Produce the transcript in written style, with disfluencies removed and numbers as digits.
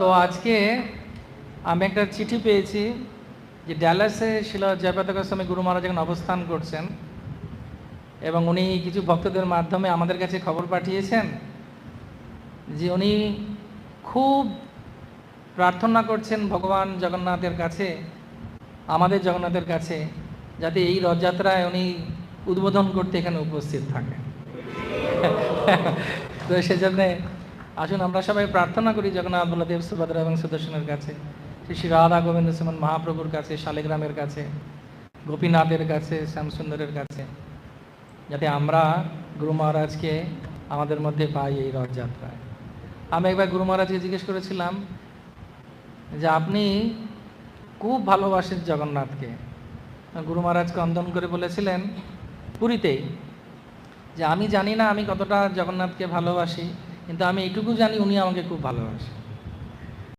তো আজকে আমি একটা চিঠি পেয়েছি যে ড্যালাসে শিলা জয়পাতাকা স্বামী গুরু মহারাজ এখন অবস্থান করছেন এবং উনি কিছু ভক্তদের মাধ্যমে আমাদের কাছে খবর পাঠিয়েছেন যে উনি খুব প্রার্থনা করছেন ভগবান জগন্নাথের কাছে, আমাদের জগন্নাথের কাছে, যাতে এই রথযাত্রায় উনি উদ্বোধন করতে এখানে উপস্থিত থাকেন। তো সেজন্যে আসুন আমরা সবাই প্রার্থনা করি জগন্নাথ বলদেব সুভদ্রা এবং সুদর্শনের কাছে, শ্রী রাধা গোবিন্দ সুমন মহাপ্রভুর কাছে, শালিগ্রামের কাছে, গোপীনাথের কাছে, শ্যামসুন্দরের কাছে, যাতে আমরা গুরু মহারাজকে আমাদের মধ্যে পাই এই রথযাত্রায়। আমি একবার গুরু মহারাজকে জিজ্ঞেস করেছিলাম যে আপনি খুব ভালোবাসেন জগন্নাথকে। গুরু মহারাজকে অন্দন করে বলেছিলেন পুরীতেই যে আমি জানি না আমি কতটা জগন্নাথকে ভালোবাসি, কিন্তু আমি এটুকু জানি উনি আমাকে খুব ভালোবাসেন।